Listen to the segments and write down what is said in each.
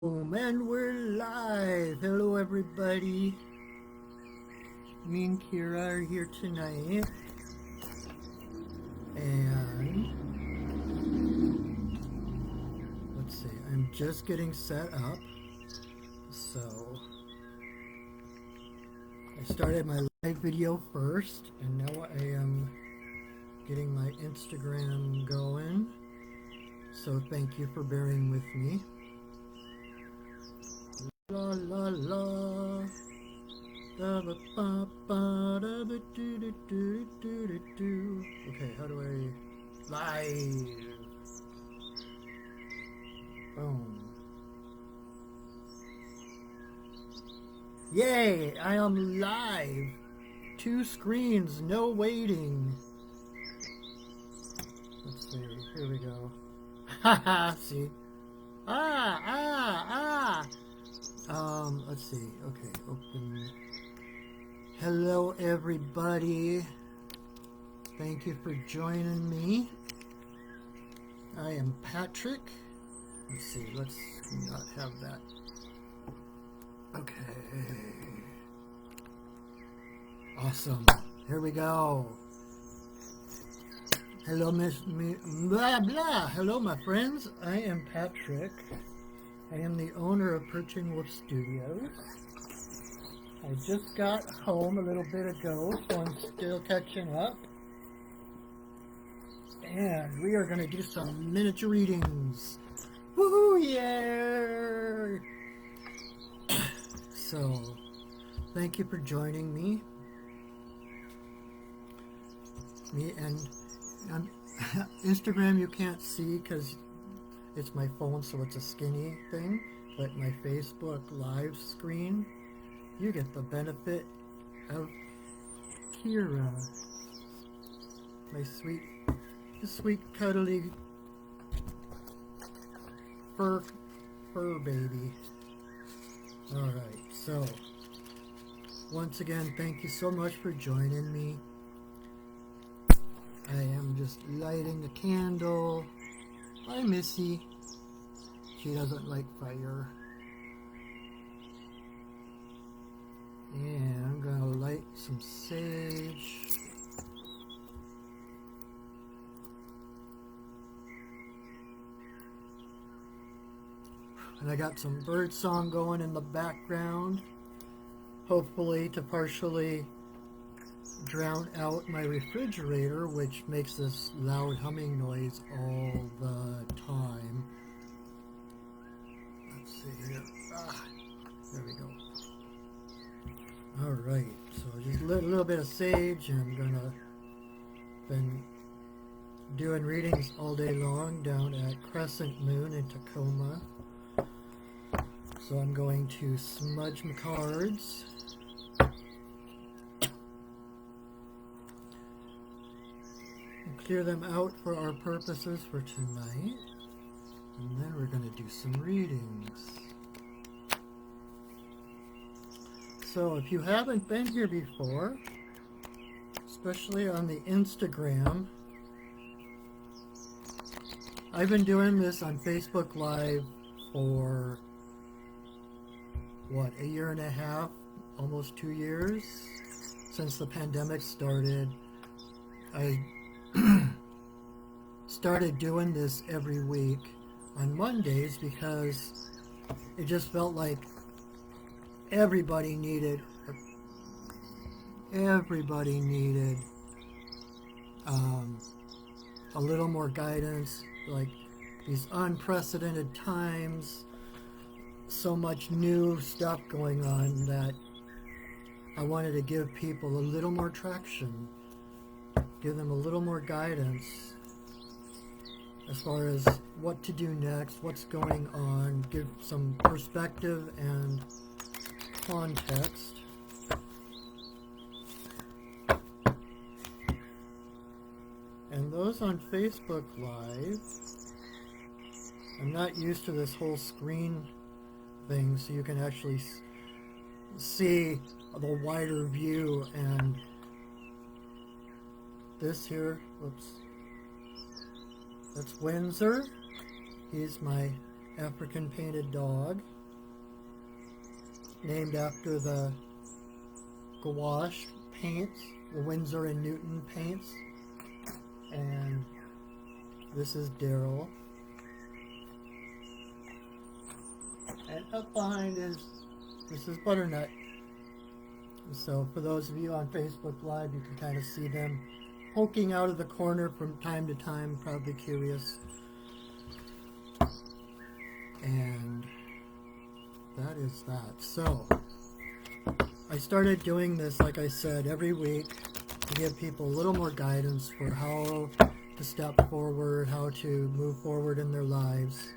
And we're live. Hello, everybody. Me and Kira are here tonight, and let's see. I'm just getting set up. So I started my live video first, and now I am getting my Instagram going. So thank you for bearing with me. La la la. Okay, how do I live? Boom. Yay! I am live. 2 screens, no waiting. Let's see. Here we go. Haha. See. Let's see. Okay, open. Hello, everybody. Thank you for joining me. I am Patrick. Let's see. Let's not have that. Okay. Awesome. Here we go. Hello, blah blah. Hello, my friends. I am Patrick. I am the owner of Perching Wolf Studios. I just got home a little bit ago, so I'm still catching up. And we are going to do some miniature readings. Woohoo! Yeah! So, thank you for joining me. Instagram you can't see because it's my phone, so it's a skinny thing. But my Facebook live screen, you get the benefit of Kira, my sweet cuddly fur baby. Alright, so once again, thank you so much for joining me. I am just lighting the candle. Hi, Missy. She doesn't like fire. And I'm going to light some sage. And I got some bird song going in the background, hopefully to partially drown out my refrigerator, which makes this loud humming noise all the time. Let's see here. There we go. Alright, so just a little bit of sage. I'm gonna been doing readings all day long down at Crescent Moon in Tacoma. So I'm going to smudge my cards. Clear them out for our purposes for tonight, and then we're going to do some readings. So if you haven't been here before, especially on the Instagram, I've been doing this on Facebook Live for what, 1.5 years, almost 2 years since the pandemic started. I started doing this every week on Mondays because it just felt like everybody needed a little more guidance, like these unprecedented times, so much new stuff going on that I wanted to give people a little more traction, give them a little more guidance as far as what to do next, what's going on, give some perspective and context. And those on Facebook Live, I'm not used to this whole screen thing, so you can actually see the wider view. And this here, whoops, that's Windsor. He's my African painted dog. named after the gouache paints, the Winsor and Newton paints. And this is Daryl. And up behind this is Butternut. So for those of you on Facebook Live, you can kind of see them poking out of the corner from time to time, probably curious. And that is that. So I started doing this, like I said, every week to give people a little more guidance for how to step forward, how to move forward in their lives.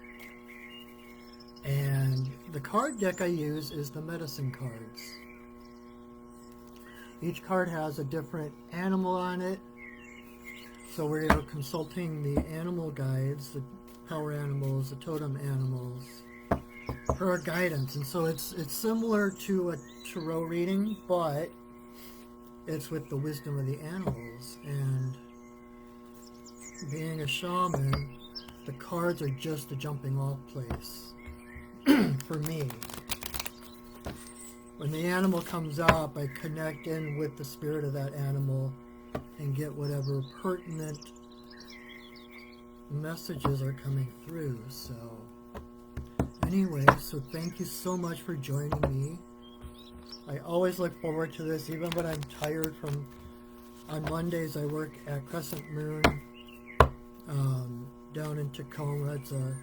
And the card deck I use is the medicine cards. Each card has a different animal on it. So we're consulting the animal guides, the power animals, the totem animals, for our guidance. And so it's similar to a tarot reading, but it's with the wisdom of the animals. And being a shaman, the cards are just a jumping off place for me. When the animal comes up, I connect in with the spirit of that animal and get whatever pertinent messages are coming through. So anyway, so thank you so much for joining me. I always look forward to this, even when I'm tired from... On Mondays, I work at Crescent Moon down in Tacoma. It's a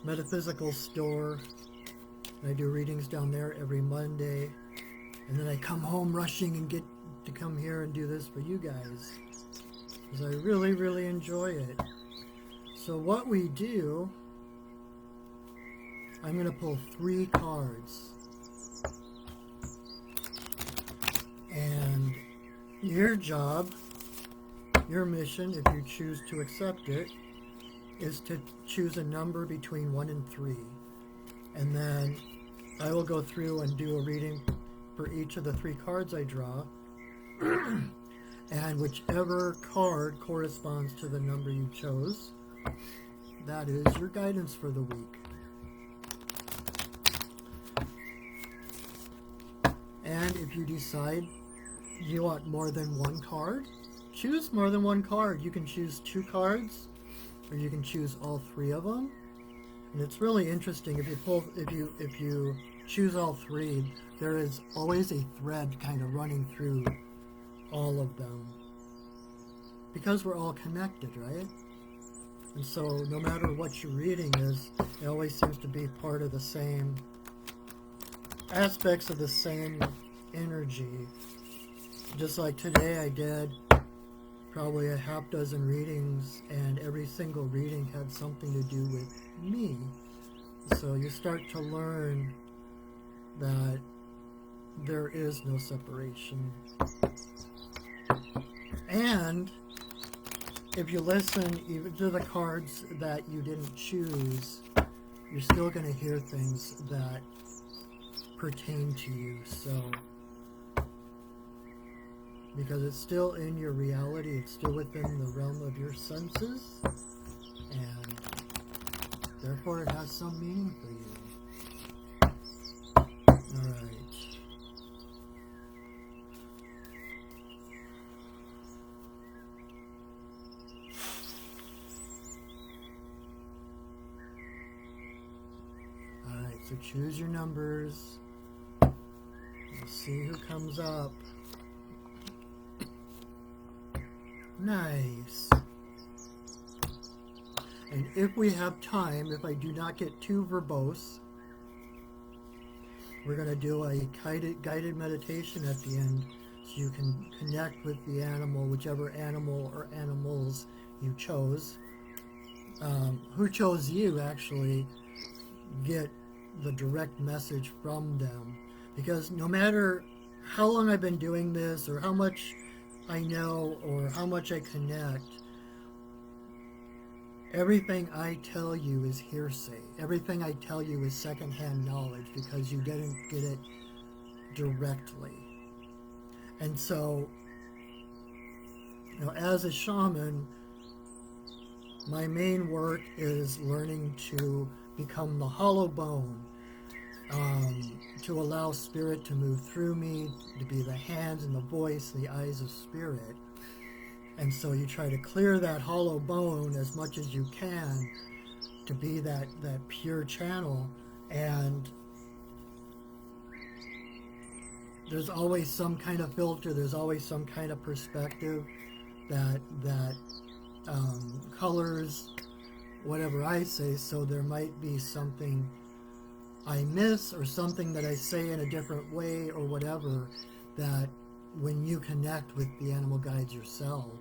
metaphysical store. I do readings down there every Monday. And then I come home rushing and get to come here and do this for you guys, because I really, really enjoy it. So what we do, I'm going to pull 3 cards. And your job, your mission, if you choose to accept it, is to choose a number between 1 and 3. And then I will go through and do a reading for each of the 3 cards I draw. And whichever card corresponds to the number you chose, that is your guidance for the week. And if you decide you want more than 1 card, choose more than 1 card. You can choose 2 cards, or you can choose all 3 of them. And it's really interesting if you choose all 3, there is always a thread kind of running through all of them, because we're all connected, right? And so no matter what your reading is, it always seems to be part of the same aspects of the same energy. Just like today, I did probably a half dozen readings, and every single reading had something to do with me. So you start to learn that there is no separation. And if you listen even to the cards that you didn't choose, you're still going to hear things that pertain to you. So, because it's still in your reality, it's still within the realm of your senses, and therefore it has some meaning for you. Alright. Alright, so choose your numbers. We'll see who comes up. Nice. And if we have time, if I do not get too verbose, we're going to do a guided meditation at the end, so you can connect with the animal, whichever animal or animals you chose. Who chose you, actually, get the direct message from them. Because no matter how long I've been doing this, or how much I know, or how much I connect, everything I tell you is hearsay. Everything I tell you is secondhand knowledge, because you didn't get it directly. And so, as a shaman, my main work is learning to become the hollow bone, to allow spirit to move through me, to be the hands and the voice, the eyes of spirit. And so you try to clear that hollow bone as much as you can to be that pure channel. And there's always some kind of filter, there's always some kind of perspective that colors whatever I say, so there might be something I miss or something that I say in a different way or whatever, that when you connect with the animal guides yourself,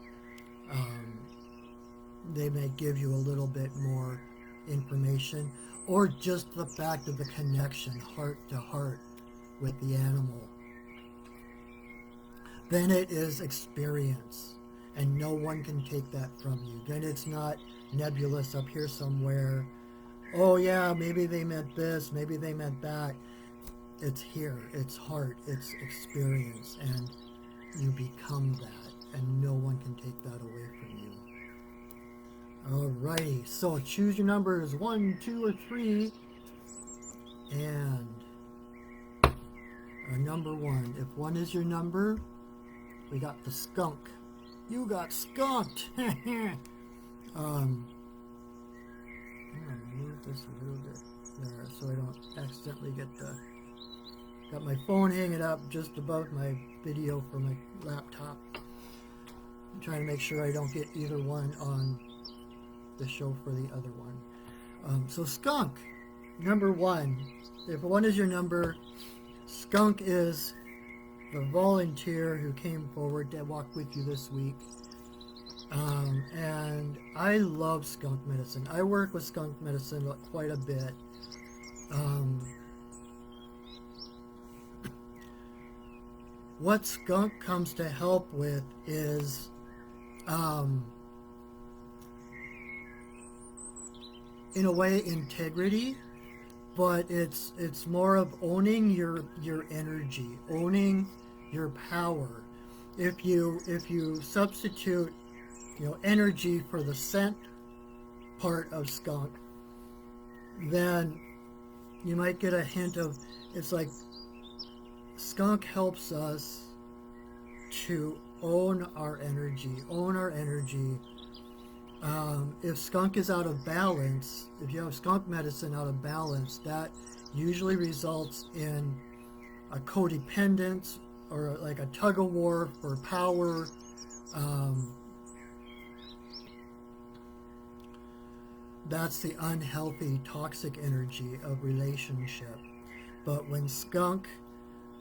they may give you a little bit more information, or just the fact of the connection heart to heart with the animal. Then it is experience, and no one can take that from you. Then it's not nebulous up here somewhere. Oh yeah, maybe they meant this, maybe they meant that. It's here, it's heart, it's experience, and you become that, and no one can take that away from you. Alrighty, so choose your numbers 1, 2, or 3, and our number 1. If 1 is your number, we got the skunk. You got skunked. I'm gonna move this a little bit there so I don't accidentally get got my phone hanging up just above my video for my laptop. I'm trying to make sure I don't get either one on the show for the other one. So skunk, number 1. If 1 is your number, skunk is the volunteer who came forward to walk with you this week. And I love skunk medicine. I work with skunk medicine quite a bit. What skunk comes to help with is in a way integrity, but it's more of owning your energy, owning your power. If you substitute energy for the scent part of skunk, then you might get a hint of, it's like skunk helps us to own our energy. If skunk is out of balance, if you have skunk medicine out of balance, that usually results in a codependence or like a tug of war for power. That's the unhealthy, toxic energy of relationship. But when skunk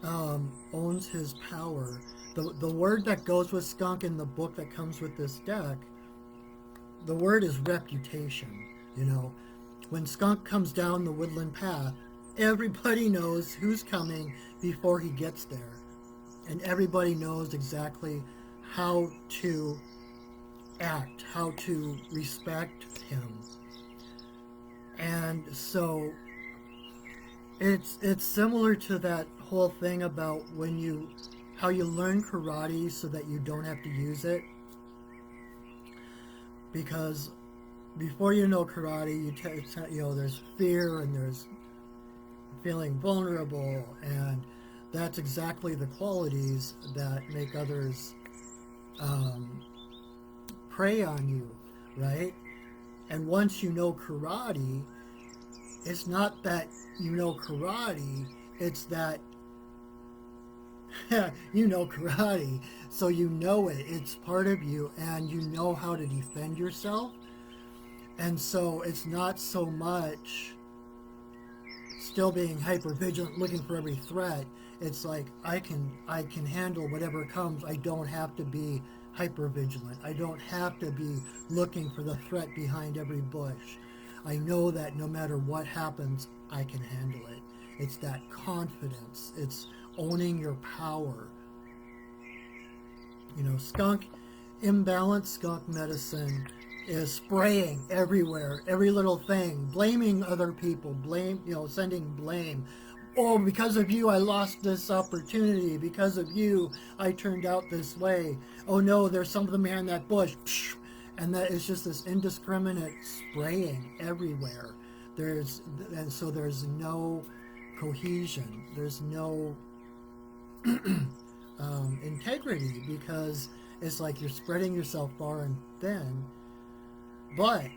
owns his power, the word that goes with skunk in the book that comes with this deck, the word is reputation. When skunk comes down the woodland path, everybody knows who's coming before he gets there. And everybody knows exactly how to act, how to respect him. And so it's similar to that whole thing about how you learn karate so that you don't have to use it. Because before you know karate, there's fear and there's feeling vulnerable, and that's exactly the qualities that make others prey on you, right? And once you know karate, it's not that you know karate, it's that you know karate, so you know it. It's part of you, and you know how to defend yourself. And so it's not so much still being hyper vigilant, looking for every threat. It's like I can handle whatever comes. I don't have to be hyper vigilant. I don't have to be looking for the threat behind every bush. I know that no matter what happens, I can handle it. It's that confidence. It's owning your power. Skunk imbalance, skunk medicine is spraying everywhere, every little thing, blaming other people, sending blame. Oh, because of you, I lost this opportunity. Because of you, I turned out this way. Oh no, there's something behind that bush. And that is just this indiscriminate spraying everywhere. And so there's no cohesion. There's no integrity, because it's like you're spreading yourself far and thin. But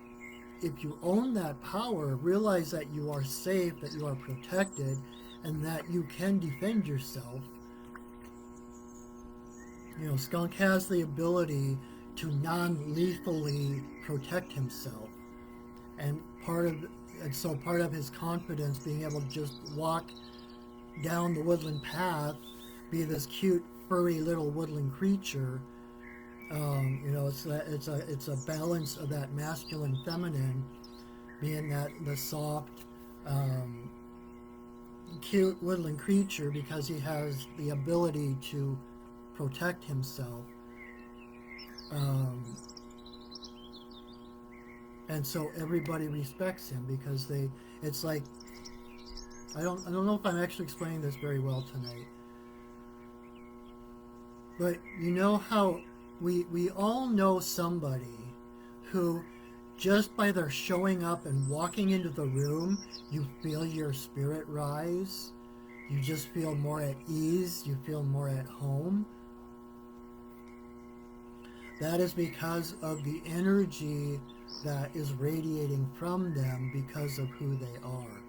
if you own that power, realize that you are safe, that you are protected, and that you can defend yourself. You know, Skunk has the ability to non-lethally protect himself. And part of his confidence, being able to just walk down the woodland path, be this cute, furry little woodland creature. You know, it's a balance of that masculine, feminine, being that the soft, cute woodland creature, because he has the ability to protect himself. And so everybody respects him, because it's like, I don't know if I'm actually explaining this very well tonight. But you know how we all know somebody who, just by their showing up and walking into the room, you feel your spirit rise. You just feel more at ease. You feel more at home. That is because of the energy that is radiating from them because of who they are.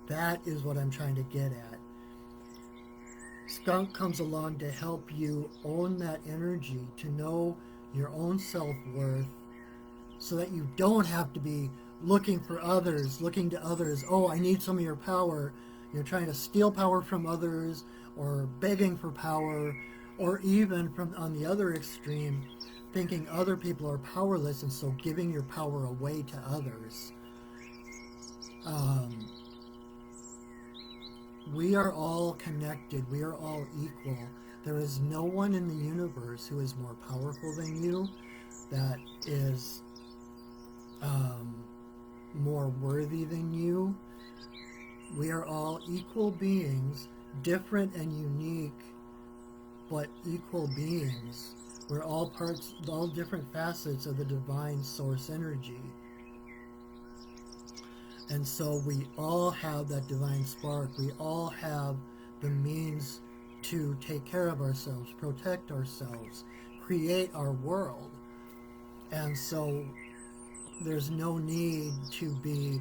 That is what I'm trying to get at. Skunk comes along to help you own that energy, to know your own self-worth, so that you don't have to be looking to others. Oh, I need some of your power. You're trying to steal power from others, or begging for power, or even from on the other extreme, thinking other people are powerless, and so giving your power away to others. We are all connected. We are all equal. There is no one in the universe who is more powerful than you, that is more worthy than you. We are all equal beings, different and unique, but equal beings. We're all different facets of the divine source energy. And so we all have that divine spark. We all have the means to take care of ourselves, protect ourselves, create our world. And so there's no need to be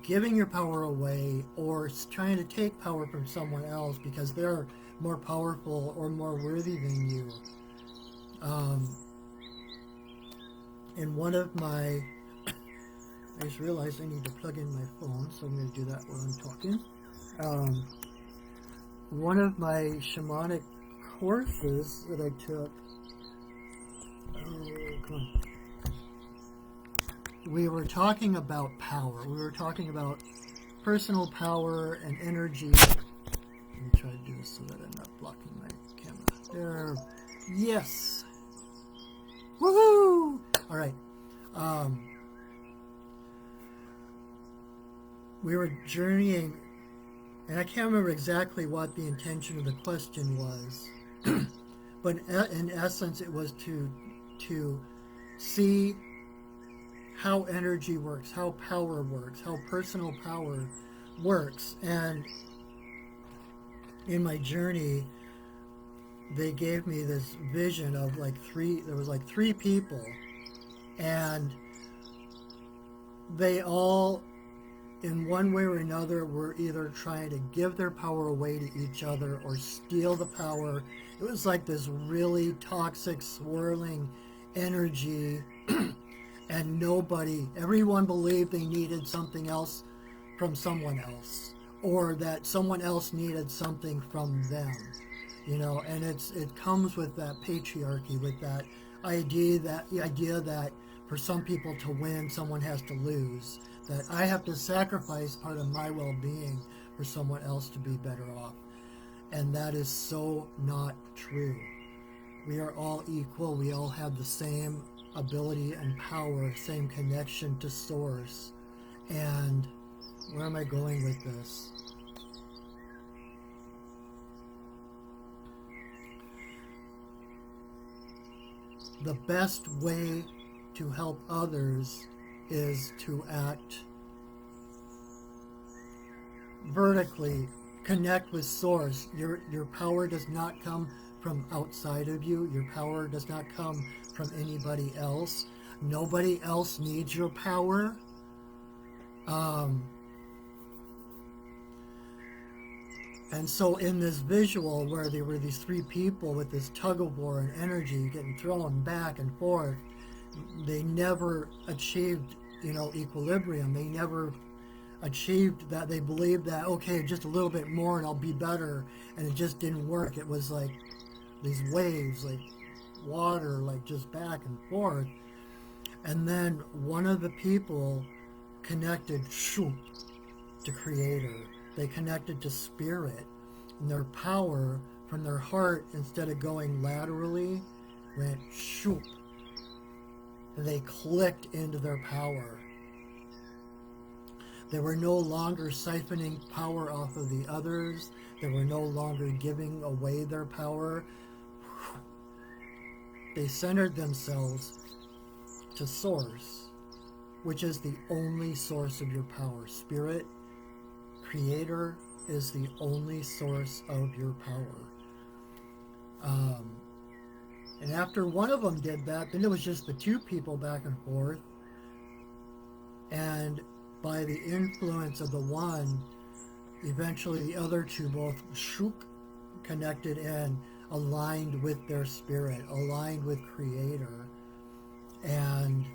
giving your power away or trying to take power from someone else because they're more powerful or more worthy than you. In one of my, I just realized I need to plug in my phone, so I'm going to do that while I'm talking. One of my shamanic courses that I took, we were talking about power. We were talking about personal power and energy. Let me try to do this so that I'm not blocking my camera. There. Yes. Woohoo! All right. We were journeying, and I can't remember exactly what the intention of the question was, but in essence, it was to see how energy works, how power works, how personal power works. And in my journey, they gave me this vision of there was three people, and they all, in one way or another, were either trying to give their power away to each other or steal the power. It was like this really toxic, swirling energy, and everyone believed they needed something else from someone else, or that someone else needed something from them. You know, and it comes with that patriarchy, with that idea that for some people to win, someone has to lose. That I have to sacrifice part of my well-being for someone else to be better off. And that is so not true. We are all equal. We all have the same ability and power, same connection to source. And where am I going with this? The best way to help others is to act vertically connect with source. Your power does not come from outside of you. Your power does not come from anybody else. Nobody else needs your power. And so in this visual where there were these three people with this tug of war and energy getting thrown back and forth, they never achieved, equilibrium. They never achieved that. They believed that, okay, just a little bit more and I'll be better, and it just didn't work. It was like these waves, like water, like just back and forth. And then one of the people connected to Creator. They connected to Spirit, and their power from their heart, instead of going laterally, went shoop. They clicked into their power. They were no longer siphoning power off of the others. They were no longer giving away their power. They centered themselves to Source, which is the only source of your power. Spirit, Creator is the only source of your power. And after one of them did that, then it was just the two people back and forth. And by the influence of the one, eventually the other two both connected and aligned with their spirit, aligned with Creator. And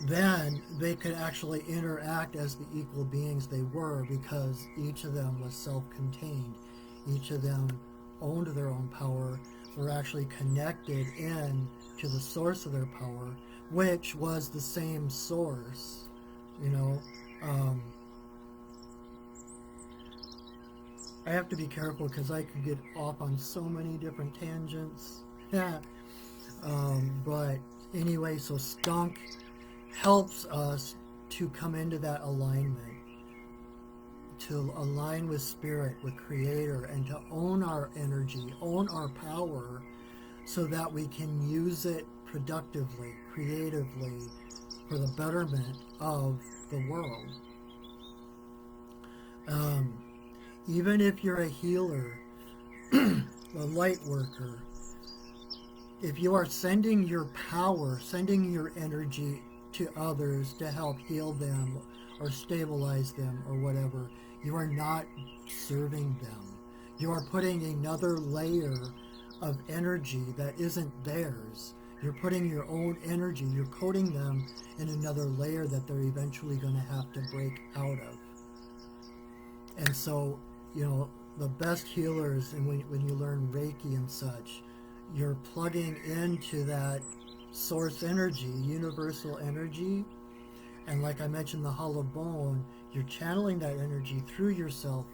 then they could actually interact as the equal beings they were, because each of them was self-contained. Each of them owned their own power, were actually connected in to the source of their power, which was the same source. I have to be careful because I could get off on so many different tangents. But anyway, so skunk helps us to come into that alignment, to align with Spirit, with Creator, and to own our energy, own our power, so that we can use it productively, creatively, for the betterment of the world. Even if you're a healer, a light worker, if you are sending your power, sending your energy to others to help heal them or stabilize them or whatever, you are not serving them. You are putting another layer of energy that isn't theirs. You're putting your own energy, you're coating them in another layer that they're eventually going to have to break out of. And so, the best healers, and when you learn Reiki and such, you're plugging into that source energy, universal energy, and like I mentioned, the hollow bone, you're channeling that energy through yourself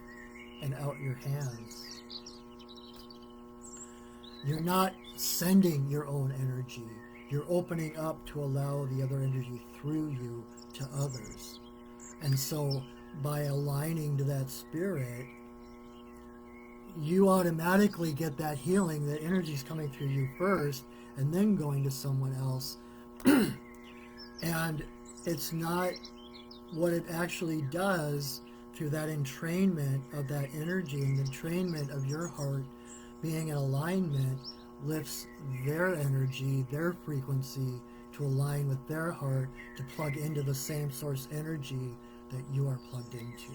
and out your hands. You're not sending your own energy. You're opening up to allow the other energy through you to others. And so by aligning to that spirit, you automatically get that healing. That energy is coming through you first and then going to someone else. And it's not what it actually does through that entrainment of that energy, and the entrainment of your heart being in alignment lifts their energy, their frequency, to align with their heart, to plug into the same source energy that you are plugged into.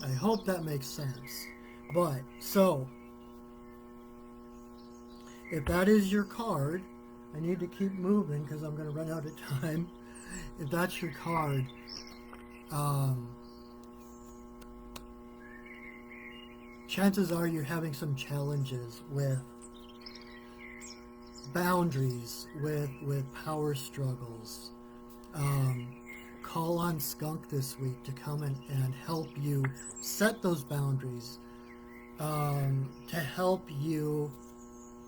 I hope that makes sense. But, so, if that is your card, I need to keep moving because I'm going to run out of time. If that's your card, chances are you're having some challenges with boundaries, with power struggles. Call on Skunk this week to come and help you set those boundaries, to help you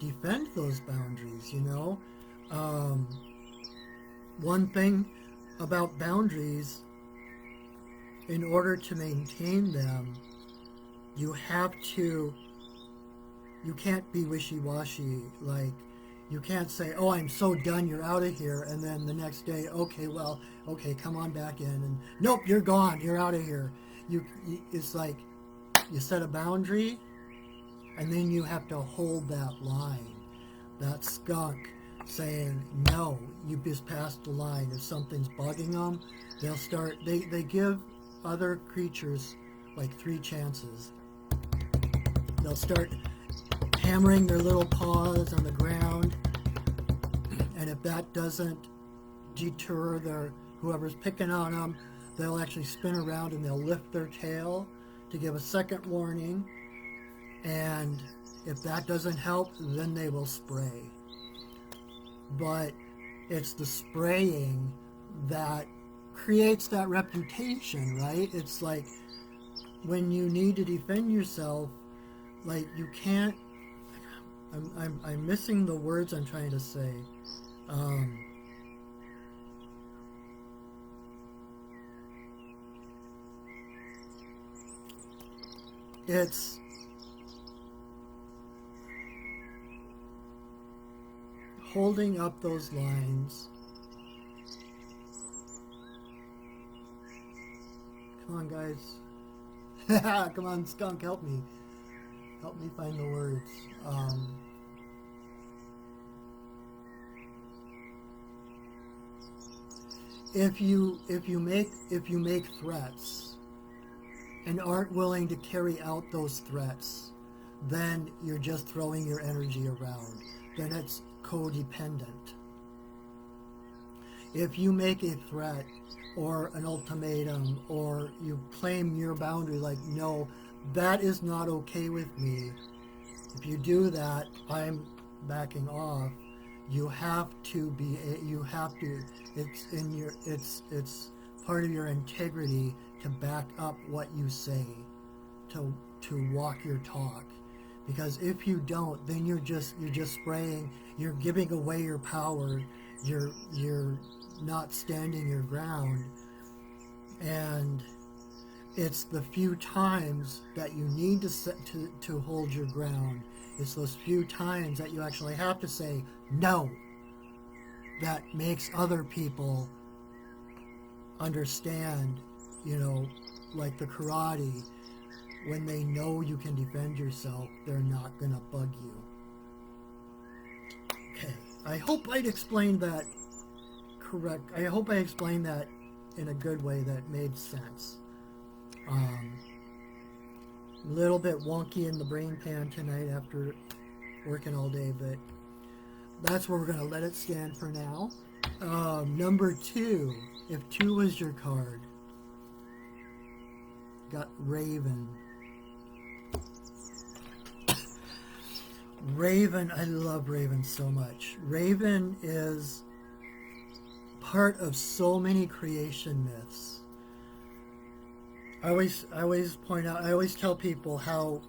defend those boundaries, One thing about boundaries, in order to maintain them, you can't be wishy-washy. Like, You can't say, oh, I'm so done, you're out of here, and then the next day, okay, well, okay, come on back in, and nope, you're gone, you're out of here. It's like you set a boundary, and then you have to hold that line, that skunk saying, no, you just passed the line. If something's bugging them, they'll start, they give other creatures like 3 chances. They'll start hammering their little paws on the ground, and if that doesn't deter whoever's picking on them, they'll actually spin around and they'll lift their tail to give a second warning, and if that doesn't help, then they will spray. But it's the spraying that creates that reputation, right? It's like when you need to defend yourself, like you can't. I'm missing the words I'm trying to say. It's holding up those lines. Come on, guys. Come on, skunk, help me. Help me find the words. If you make threats and aren't willing to carry out those threats, then you're just throwing your energy around. Then it's codependent. If you make a threat or an ultimatum, or you claim your boundary, like, no, that is not okay with me. If you do that, I'm backing off. You have to it's part of your integrity to back up what you say, to walk your talk. Because if you don't, then you're just spraying, you're giving away your power, you're not standing your ground. And it's the few times that you need to hold your ground. It's those few times that you actually have to say no that makes other people understand, like the karate. When they know you can defend yourself, they're not going to bug you. Okay, I hope I'd explained that correct. I hope I explained that in a good way that made sense. A little bit wonky in the brain pan tonight after working all day, but that's where we're going to let it stand for now. Number 2, if 2 was your card, got Raven. Raven, I love Raven so much. Raven is part of so many creation myths. I always point out, I always tell people how,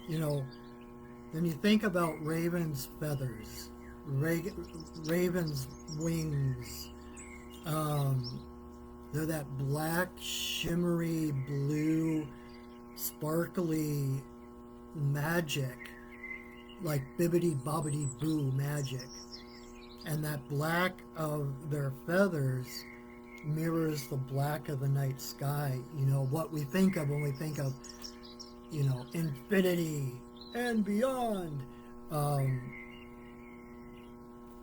when you think about Raven's feathers, Raven's wings, they're that black, shimmery, blue, sparkly magic, like bibbidi-bobbidi-boo magic. And that black of their feathers mirrors the black of the night sky. What we think of when we think of, infinity and beyond.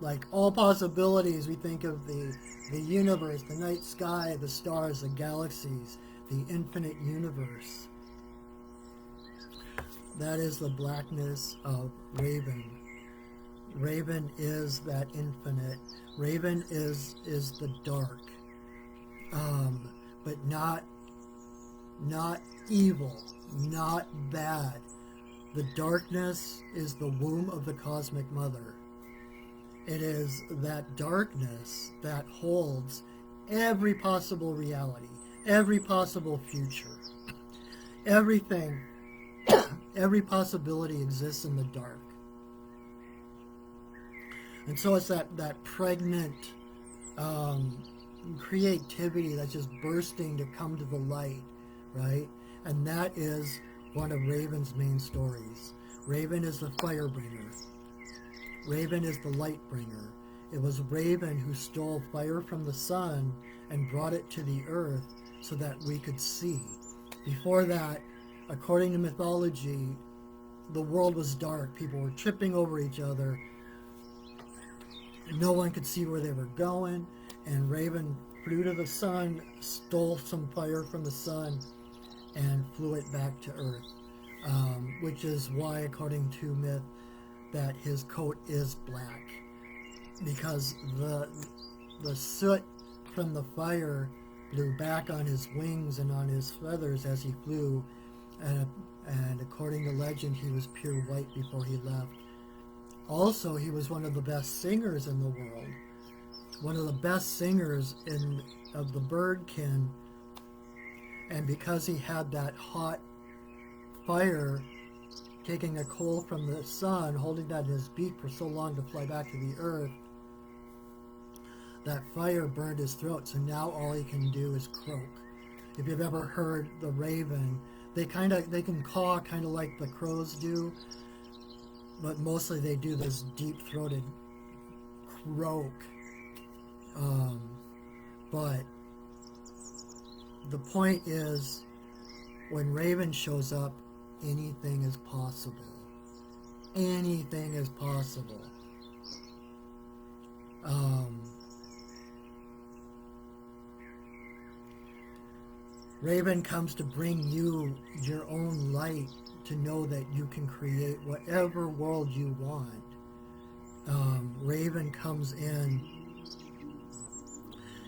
Like all possibilities, we think of the universe, the night sky, the stars, the galaxies, the infinite universe. That is the blackness of Raven. Raven is that infinite. Raven is the dark, but not evil, not bad. The darkness is the womb of the cosmic mother. It is that darkness that holds every possible reality, every possible future, everything. Every possibility exists in the dark. And so it's that pregnant creativity that's just bursting to come to the light, right? And that is one of Raven's main stories. Raven is the firebringer. Raven is the light bringer. It was Raven who stole fire from the sun and brought it to the earth so that we could see. Before that, according to mythology, the world was dark. People were tripping over each other. No one could see where they were going. And Raven flew to the sun, stole some fire from the sun, and flew it back to earth. Which is why, according to myth, that his coat is black. Because the soot from the fire blew back on his wings and on his feathers as he flew, and according to legend, he was pure white before he left. Also, he was one of the best singers in the world, one of the best singers of the birdkin, and because he had that hot fire, taking a coal from the sun, holding that in his beak for so long to fly back to the earth, that fire burned his throat, so now all he can do is croak. If you've ever heard the raven, they can caw kind of like the crows do, but mostly they do this deep-throated croak. But the point is, when Raven shows up, anything is possible. Anything is possible. Raven comes to bring you your own light, to know that you can create whatever world you want. Raven comes in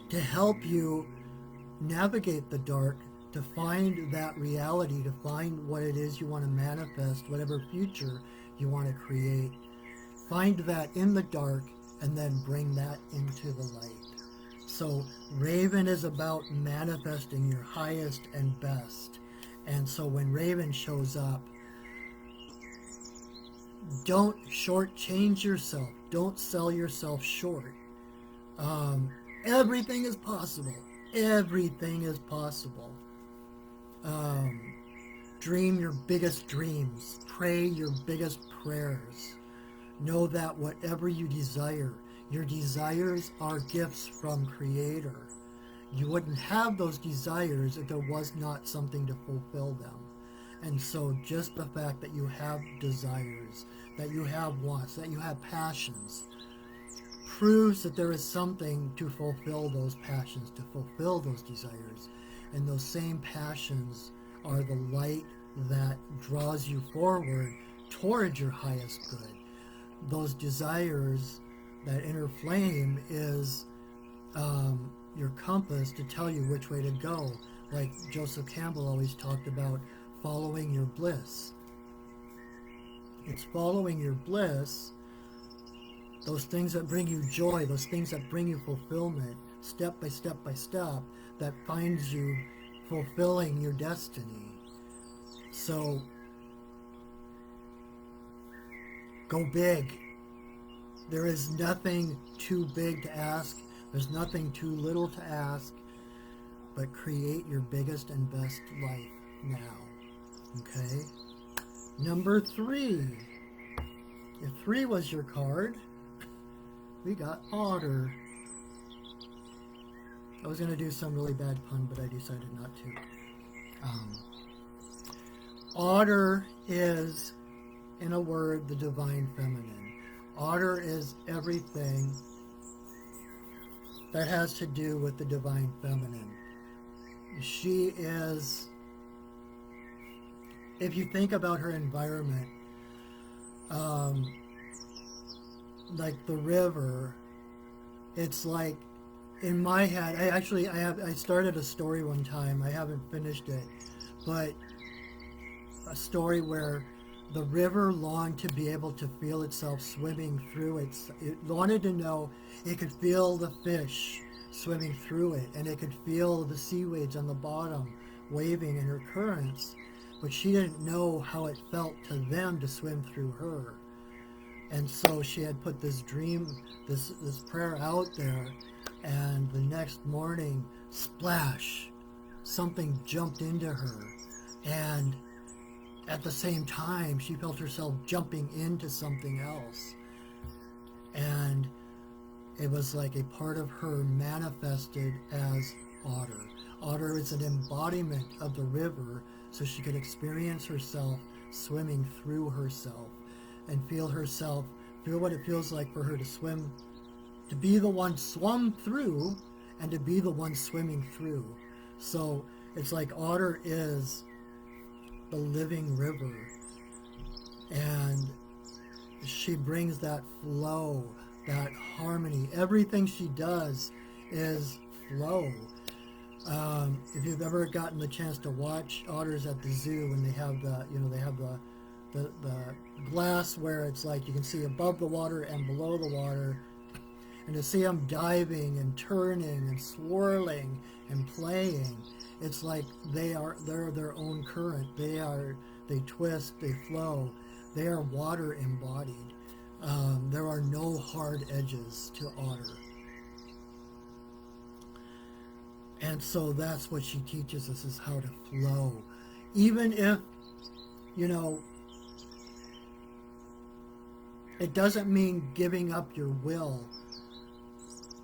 to help you navigate the dark, to find that reality, to find what it is you want to manifest, whatever future you want to create. Find that in the dark and then bring that into the light. So Raven is about manifesting your highest and best. And so when Raven shows up, don't shortchange yourself. Don't sell yourself short. Everything is possible. Everything is possible. Dream your biggest dreams. Pray your biggest prayers. Know that whatever you desire, your desires are gifts from Creator. You wouldn't have those desires if there was not something to fulfill them. And so just the fact that you have desires, that you have wants, that you have passions, proves that there is something to fulfill those passions, to fulfill those desires. And those same passions are the light that draws you forward towards your highest good. Those desires, that inner flame, is your compass to tell you which way to go. Like Joseph Campbell always talked about, following your bliss. It's following your bliss, those things that bring you joy, those things that bring you fulfillment, step by step by step, that finds you fulfilling your destiny. So, go big. There is nothing too big to ask. There's nothing too little to ask. But create your biggest and best life now. Okay? Number 3. If 3 was your card, we got Otter. I was going to do some really bad pun, but I decided not to. Otter is, in a word, the divine feminine. Otter is everything that has to do with the divine feminine. She is, if you think about her environment, like the river, it's like, in my head, I started a story one time. I haven't finished it, but a story where the river longed to be able to feel itself swimming through it. It wanted to know, it could feel the fish swimming through it, and it could feel the seaweeds on the bottom waving in her currents, but she didn't know how it felt to them to swim through her. And so she had put this dream, this prayer out there, and the next morning, splash, something jumped into her, and at the same time, she felt herself jumping into something else. and it was like a part of her manifested as Otter. Otter is an embodiment of the river, so she could experience herself swimming through herself and feel what it feels like for her to swim, to be the one swum through and to be the one swimming through. So it's like Otter is the living river, and she brings that flow, that harmony. Everything she does is flow. If you've ever gotten the chance to watch otters at the zoo, when they have the glass where it's like you can see above the water and below the water, and to see them diving and turning and swirling and playing, it's like they're their own current. They twist, they flow. They are water embodied. There are no hard edges to Otter. And so that's what she teaches us, is how to flow. Even if, it doesn't mean giving up your will,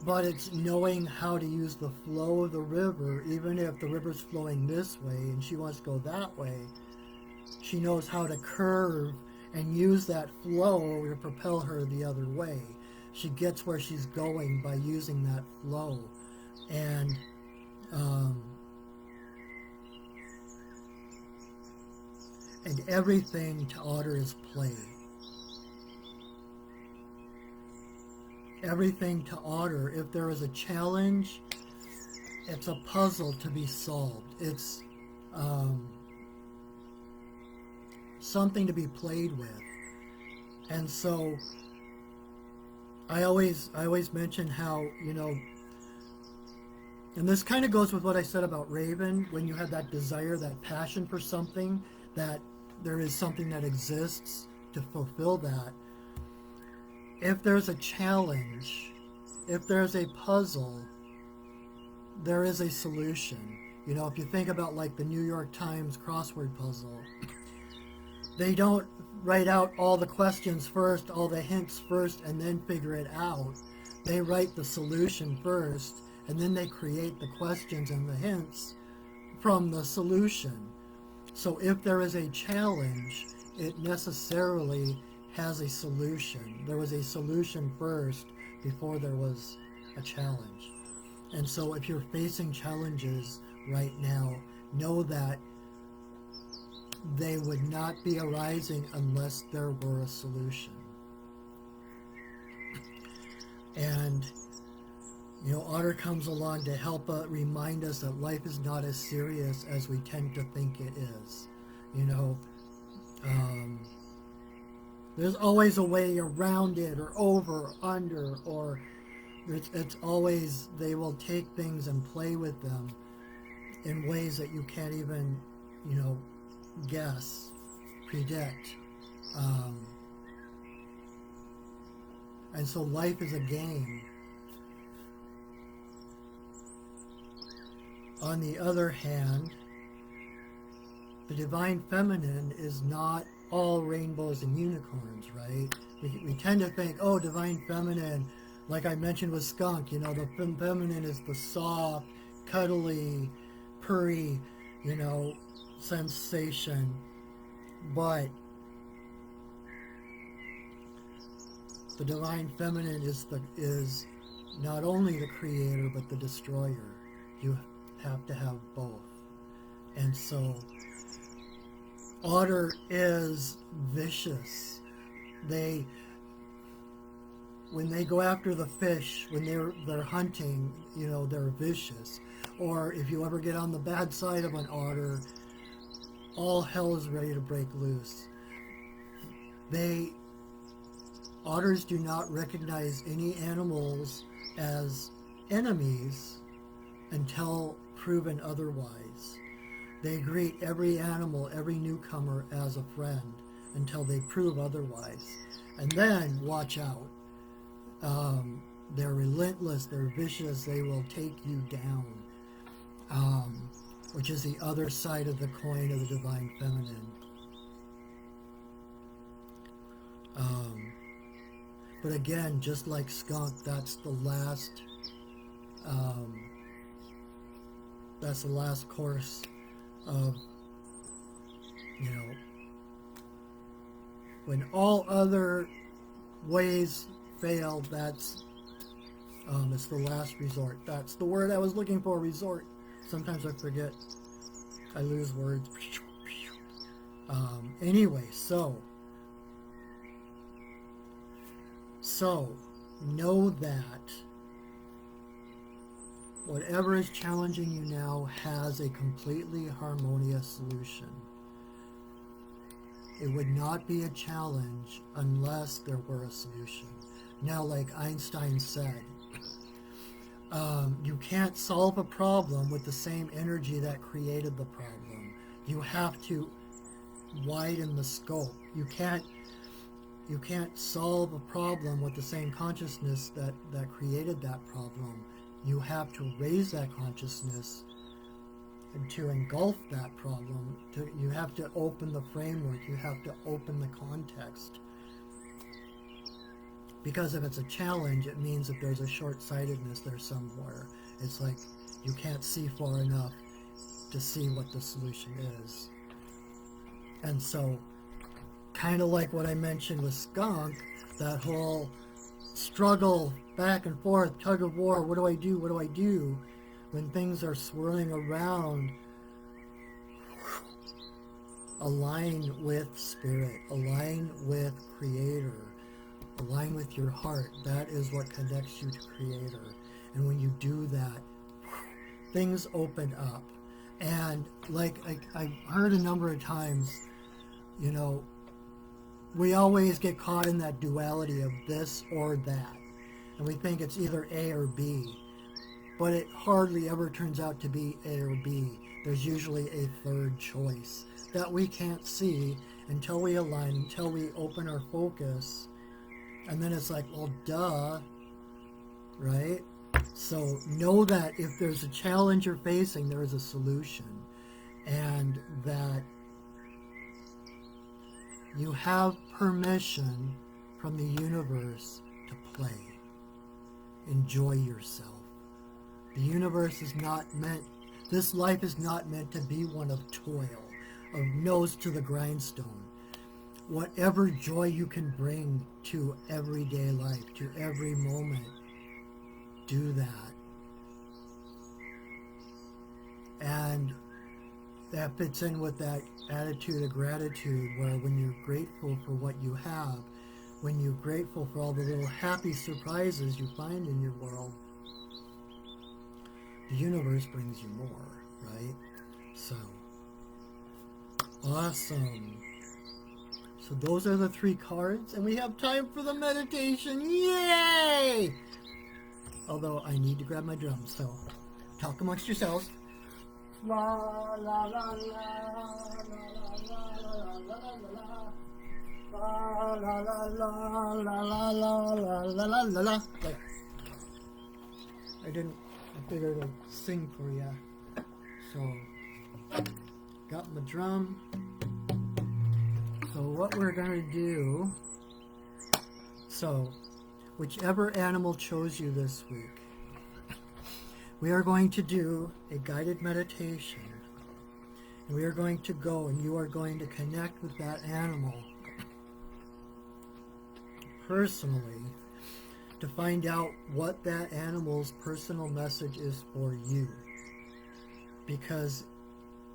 but it's knowing how to use the flow of the river. Even if the river's flowing this way and she wants to go that way, she knows how to curve and use that flow to propel her the other way. She gets where she's going by using that flow. And everything to Otter is play. Everything to Otter, if there is a challenge, it's a puzzle to be solved. It's something to be played with. And so I always mention how, and this kind of goes with what I said about Raven, when you have that desire, that passion for something, that there is something that exists to fulfill that. If there's a challenge, if there's a puzzle, there is a solution. If you think about like the New York Times crossword puzzle, they don't write out all the questions first, all the hints first, and then figure it out. They write the solution first, and then they create the questions and the hints from the solution. So if there is a challenge, it necessarily has a solution. There was a solution first before there was a challenge. And so if you're facing challenges right now, know that they would not be arising unless there were a solution. And Otter comes along to help remind us that life is not as serious as we tend to think it is. There's always a way around it, or over, or under, or it's always, they will take things and play with them in ways that you can't even, guess, predict. And so life is a game. On the other hand, the Divine Feminine is not all rainbows and unicorns, right? We tend to think, oh, Divine Feminine, like I mentioned with Skunk, the feminine is the soft, cuddly, purry, sensation. But the Divine Feminine is not only the creator, but the destroyer. You have to have both. And so Otter is vicious. When they go after the fish, when they're hunting, they're vicious. Or if you ever get on the bad side of an otter, all hell is ready to break loose. Otters do not recognize any animals as enemies until proven otherwise. They greet every animal, every newcomer, as a friend until they prove otherwise. And then, watch out. They're relentless, they're vicious, they will take you down. Which is the other side of the coin of the Divine Feminine. But again, just like skunk, that's the last course of, you know, when all other ways fail, that's it's the last resort. That's the word I was looking for, resort. Sometimes I forget. I lose words. Anyway, so know that whatever is challenging you now has a completely harmonious solution. It would not be a challenge unless there were a solution. Now, like Einstein said, you can't solve a problem with the same energy that created the problem. You have to widen the scope. You can't solve a problem with the same consciousness that created that problem. You have to raise that consciousness and to engulf that problem. You have to open the framework. You have to open the context. Because if it's a challenge, it means that there's a short-sightedness there somewhere. It's like you can't see far enough to see what the solution is. And so, kind of like what I mentioned with skunk, that whole struggle, back and forth, tug of war, what do I do, what do I do? When things are swirling around, align with spirit, align with creator, align with your heart. That is what connects you to creator. And when you do that, things open up. And like I've heard a number of times, you know, we always get caught in that duality of this or that. And we think it's either A or B. But it hardly ever turns out to be A or B. There's usually a third choice that we can't see until we align, until we open our focus. And then it's like, well, duh, right? So know that if there's a challenge you're facing, there is a solution. And that you have permission from the universe to play. Enjoy yourself. The universe is not meant, this life is not meant to be one of toil, of nose to the grindstone. Whatever joy you can bring to everyday life, to every moment, do that. And that fits in with that attitude of gratitude, where when you're grateful for what you have, when you're grateful for all the little happy surprises you find in your world, the universe brings you more, right? So, awesome. So those are the 3 cards, and we have time for the meditation. Yay! Although I need to grab my drum, so talk amongst yourselves. La la la la la la la la la la la la la la la. I figured I'd sing for you. So got my drum. So what we're going to do, whichever animal chose you this week, we are going to do a guided meditation. And we are going to go, and you are going to connect with that animal personally to find out what that animal's personal message is for you. Because,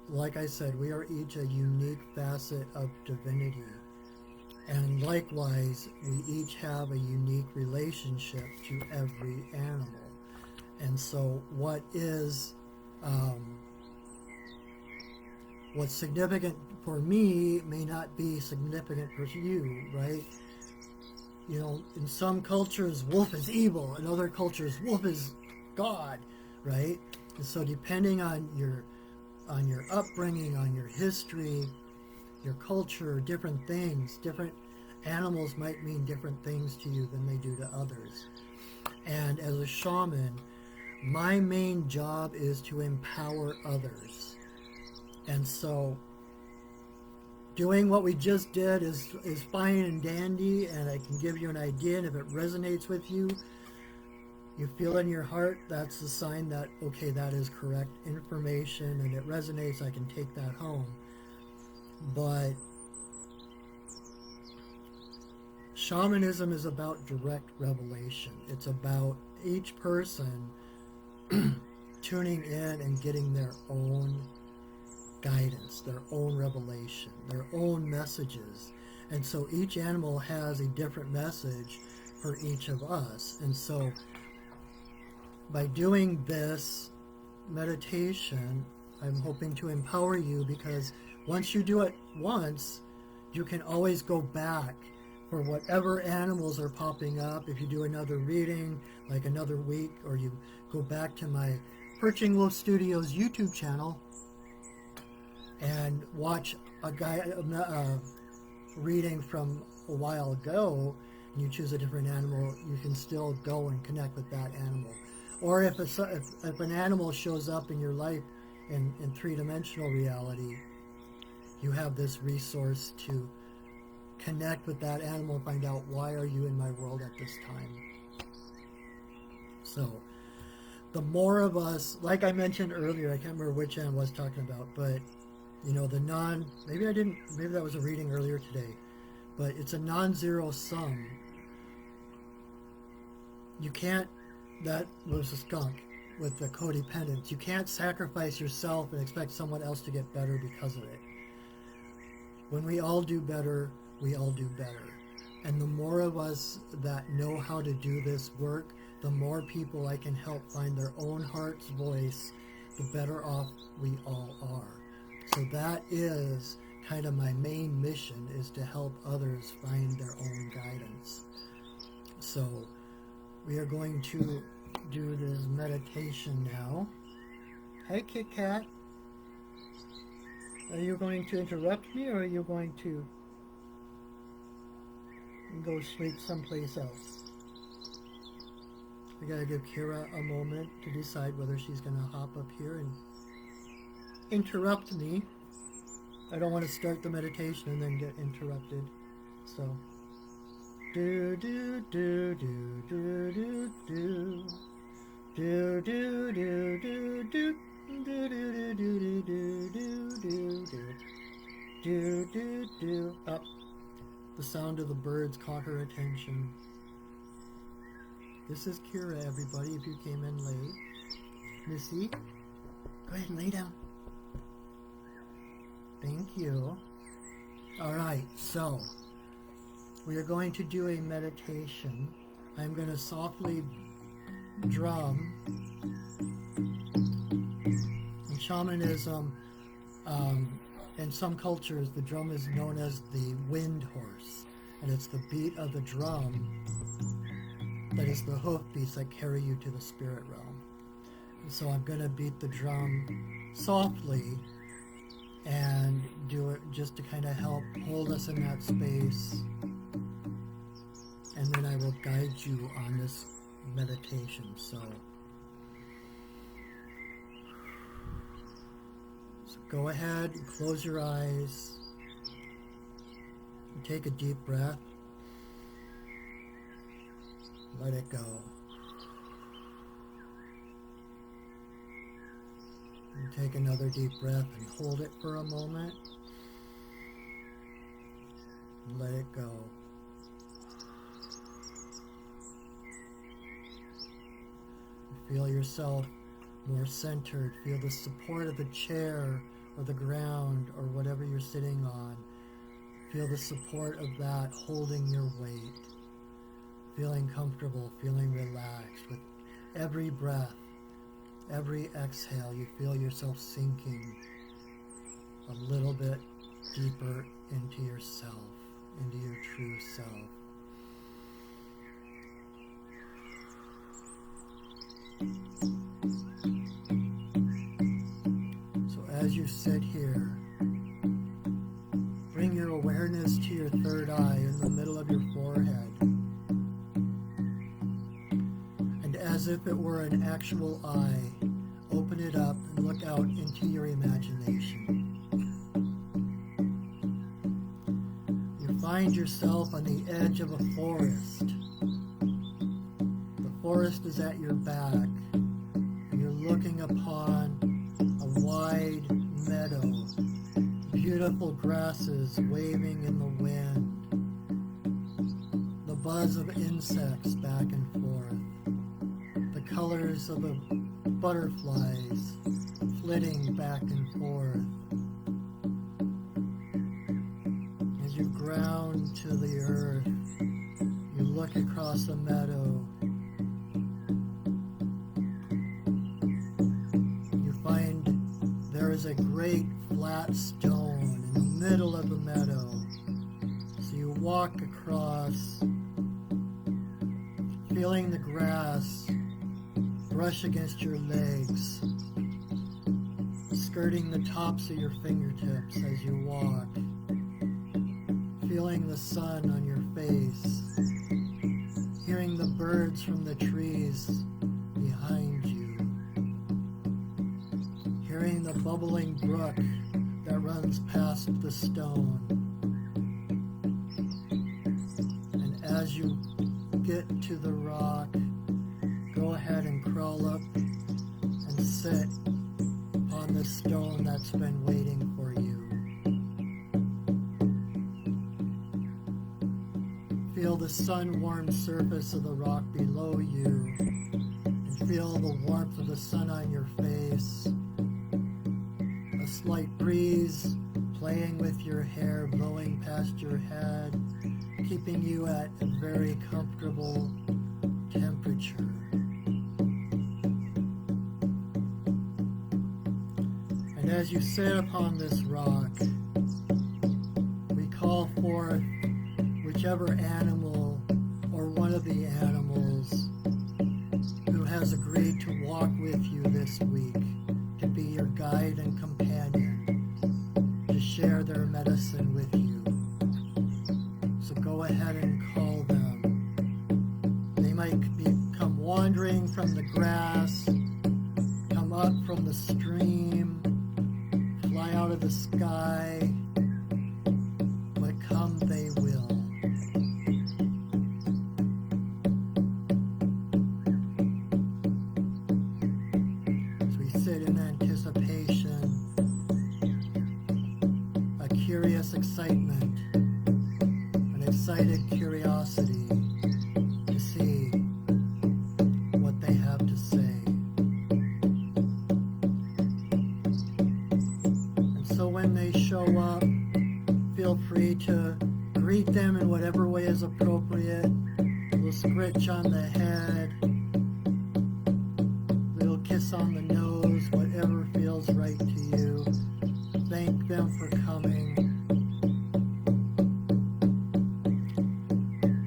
like I said, we are each a unique facet of divinity. And likewise, we each have a unique relationship to every animal. And so what's significant for me may not be significant for you, right? You know, in some cultures, wolf is evil. In other cultures, wolf is God, right? And so depending on your upbringing, on your history, your culture, different things, different animals might mean different things to you than they do to others. And as a shaman, my main job is to empower others. And so Doing what we just did is fine and dandy, and I can give you an idea, and if it resonates with you, you feel in your heart, that's the sign that, okay, that is correct information, and it resonates, I can take that home. But shamanism is about direct revelation. It's about each person tuning in and getting their own guidance, their own revelation, their own messages. And so each animal has a different message for each of us. And so by doing this meditation, I'm hoping to empower you, because once you do it once, you can always go back for whatever animals are popping up. If you do another reading, like another week, or you go back to my Perching Wolf Studios YouTube channel and watch a reading from a while ago, and you choose a different animal, you can still go and connect with that animal. Or if an animal shows up in your life in three-dimensional reality, you have this resource to connect with that animal, find out why are you in my world at this time. So the more of us, like I mentioned earlier, I can't remember which animal I was talking about, but you know, maybe that was a reading earlier today, but it's a non-zero sum. You can't, that was a skunk with the codependence. You can't sacrifice yourself and expect someone else to get better because of it. When we all do better, we all do better. And the more of us that know how to do this work, the more people I can help find their own heart's voice, the better off we all are. So that is kind of my main mission, is to help others find their own guidance. So we are going to do this meditation now. Hey, Kit Kat. Are you going to interrupt me, or are you going to go sleep someplace else? I gotta give Kira a moment to decide whether she's gonna hop up here and interrupt me. I don't want to start the meditation and then get interrupted. So do do do do do do do do do do do do do do do do do do. Up. The sound of the birds caught her attention. This is Kira, everybody, if you came in late. Missy, go ahead and lay down. Thank you. Alright, so we are going to do a meditation. I'm going to softly drum. In shamanism, in some cultures, the drum is known as the wind horse, and it's the beat of the drum that is the hoof beats that carry you to the spirit realm. And so I'm going to beat the drum softly and do it just to kind of help hold us in that space, and then I will guide you on this meditation. So go ahead and close your eyes and take a deep breath. Let it go. And take another deep breath and hold it for a moment. And let it go. Feel yourself more centered. Feel the support of the chair or the ground or whatever you're sitting on. Feel the support of that holding your weight. Feeling comfortable, feeling relaxed. With every breath, every exhale, you feel yourself sinking a little bit deeper into yourself, into your true self. So as you sit here, bring your awareness to your third eye in the middle of your forehead. And as if it were an actual eye, open it up and look out into your imagination. find yourself on the edge of a forest. The forest is at your back, and you're looking upon a wide meadow, beautiful grasses waving in the wind, the buzz of insects back and forth, the colors of the butterflies flitting back and forth. As you ground to the earth, you look across the meadow. You find there is a great flat stone in the middle of the meadow. So you walk across, feeling the grass brush against your legs, skirting the tops of your fingertips as you walk, feeling the sun on your face, hearing the birds from the trees behind you, hearing the bubbling brook that runs past the stone. And as you get to the rock, go ahead and crawl up and sit on the stone that's been waiting for you. Feel the sun-warmed surface of the rock below you, and feel the warmth of the sun on your face. A slight breeze playing with your hair, blowing past your head, keeping you at a very comfortable temperature. And as you sit upon this rock, we call forth whichever animal or one of the animals who has agreed to walk with you this week to be your guide and companion, to share their medicine with you. So go ahead and call them. They might come wandering from the grass, come up from the stream, fly out of the sky, but come they will. As we sit in anticipation, a curious excitement, an excited curiosity to see what they have to say. And so when they show up, feel free to greet them in whatever way is appropriate. A little scritch on the head, a little kiss on the nose, whatever feels right to you. Thank them for coming.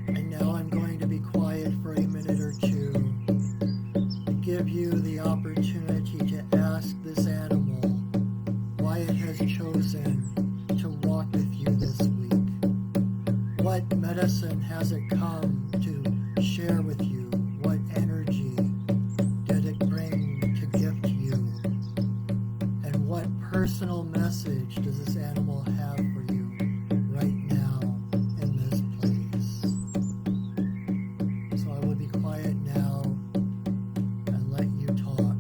And now I'm going to be quiet for a minute or two to give you the opportunity to ask this animal why it has chosen to walk with you this week. What medicine has it come to share with you? What energy did it bring to give to you? And what personal message does this animal have for you right now in this place? So I will be quiet now and let you talk.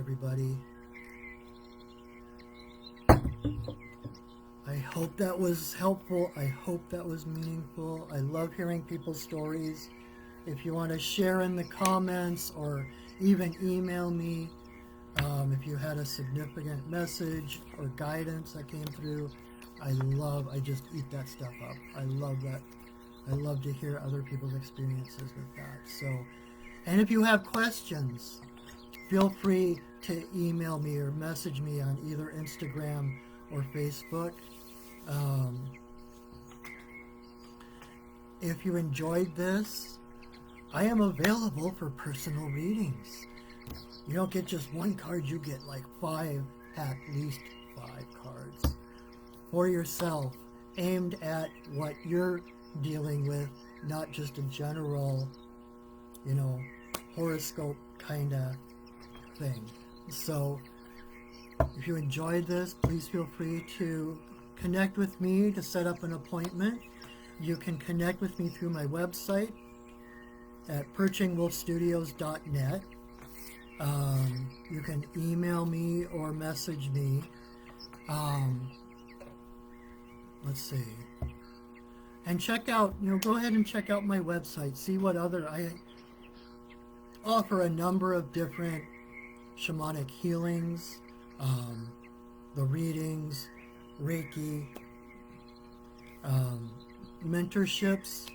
everybody. I hope that was helpful. I hope that was meaningful. I love hearing people's stories. If you want to share in the comments or even email me, if you had a significant message or guidance that came through, I just eat that stuff up. I love that. I love to hear other people's experiences with that. So, and if you have questions, feel free to email me or message me on either Instagram or Facebook. If you enjoyed this, I am available for personal readings. You don't get just one card, you get like at least five cards for yourself, aimed at what you're dealing with, not just a general, horoscope kind of thing. So if you enjoyed this, please feel free to connect with me to set up an appointment. You can connect with me through my website at perchingwolfstudios.net. You can email me or message me. Let's see. And check out, go ahead and check out my website. See what I offer a number of different shamanic healings, the readings, Reiki, mentorships,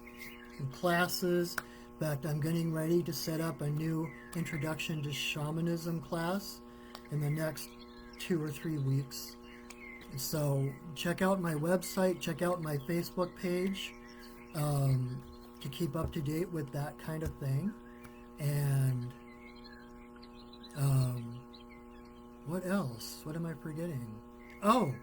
and classes. In fact, I'm getting ready to set up a new introduction to shamanism class in the next 2 or 3 weeks. So check out my website, check out my Facebook page to keep up to date with that kind of thing. And what else? What am I forgetting? Oh!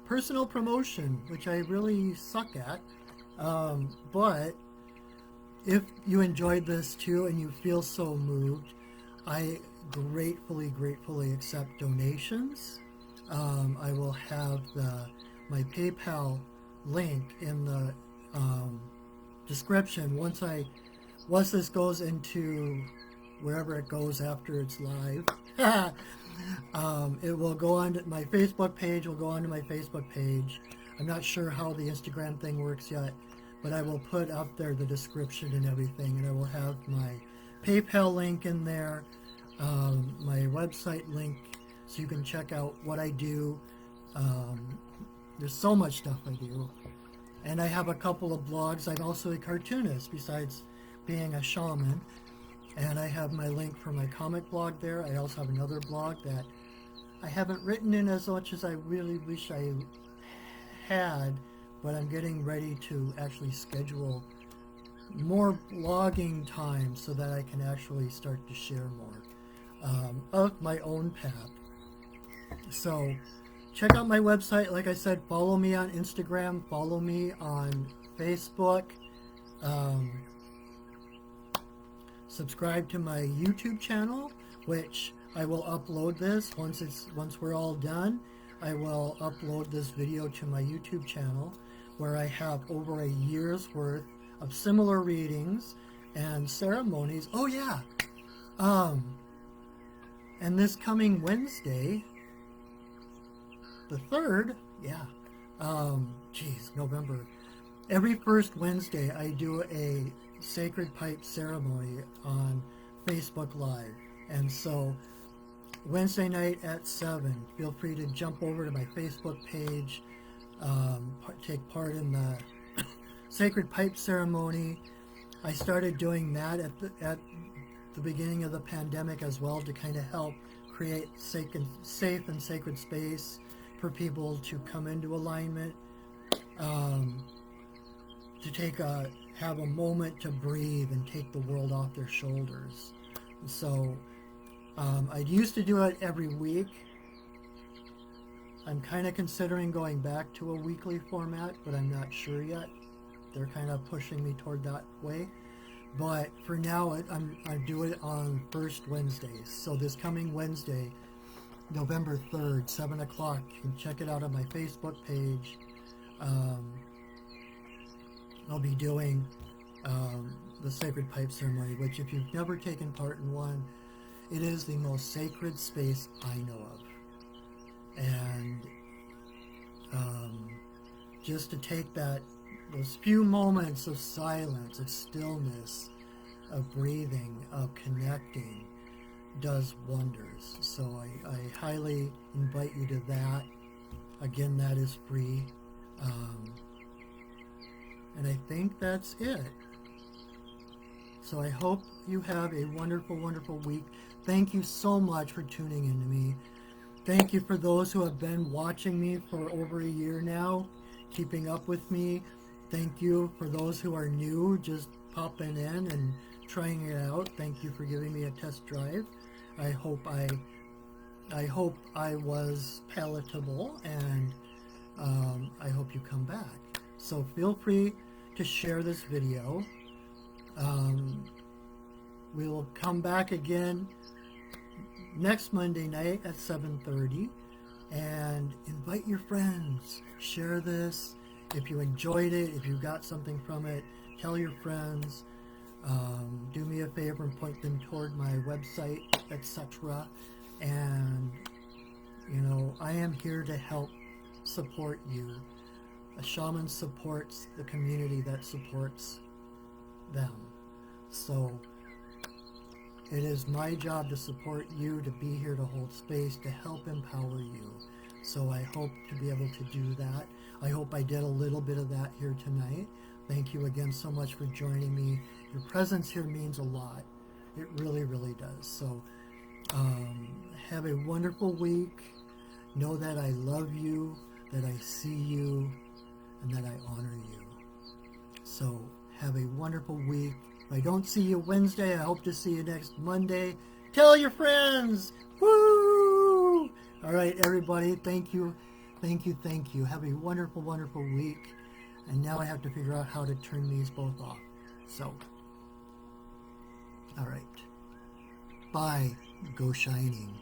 Personal promotion, which I really suck at. But if you enjoyed this too and you feel so moved, I gratefully accept donations. I will have my PayPal link in the description once this goes into wherever it goes after it's live. It will go on to my Facebook page. I'm not sure how the Instagram thing works yet, but I will put up there the description and everything, and I will have my PayPal link in there, my website link, so you can check out what I do. There's so much stuff I do. And I have a couple of blogs. I'm also a cartoonist besides being a shaman. And I have my link for my comic blog there. I also have another blog that I haven't written in as much as I really wish I had, but I'm getting ready to actually schedule more blogging time so that I can actually start to share more of my own path. So check out my website. Like I said, follow me on Instagram, follow me on Facebook. Subscribe to my YouTube channel, which I will upload this once we're all done. I will upload this video to my YouTube channel, where I have over a year's worth of similar readings and ceremonies. Oh yeah, and this coming Wednesday, the 3rd, November. Every first Wednesday, I do a Sacred Pipe ceremony on Facebook Live. And so Wednesday night at 7, feel free to jump over to my Facebook page, take part in the Sacred Pipe ceremony. I started doing that at the beginning of the pandemic as well, to kind of help create safe and sacred space for people to come into alignment, to have a moment to breathe and take the world off their shoulders. So I used to do it every week. I'm kind of considering going back to a weekly format, but I'm not sure yet. They're kind of pushing me toward that way. But for now, I do it on first Wednesdays. So this coming Wednesday, November 3rd, 7 o'clock, you can check it out on my Facebook page. I'll be doing the Sacred Pipe Ceremony, which, if you've never taken part in one, it is the most sacred space I know of. And just to take those few moments of silence, of stillness, of breathing, of connecting, does wonders. So I highly invite you to that. Again, that is free. And I think that's it. So I hope you have a wonderful, wonderful week. Thank you so much for tuning in to me. Thank you for those who have been watching me for over a year now, keeping up with me. Thank you for those who are new, just popping in and trying it out. Thank you for giving me a test drive. I hope I was palatable, and I hope you come back. So feel free to share this video. We will come back again next Monday night at 7:30, and invite your friends. Share this. If you enjoyed it, if you got something from it, tell your friends. Do me a favor and point them toward my website, etc. And, I am here to help support you. A shaman supports the community that supports them. So it is my job to support you, to be here to hold space, to help empower you. So I hope to be able to do that. I hope I did a little bit of that here tonight. Thank you again so much for joining me. Your presence here means a lot. It really, really does. So have a wonderful week. Know that I love you, that I see you, and that I honor you. So have a wonderful week. If I don't see you Wednesday, I hope to see you next Monday. Tell your friends. Woo! All right, everybody. Thank you. Thank you. Thank you. Have a wonderful, wonderful week. And now I have to figure out how to turn these both off. So, all right. Bye. Go shining.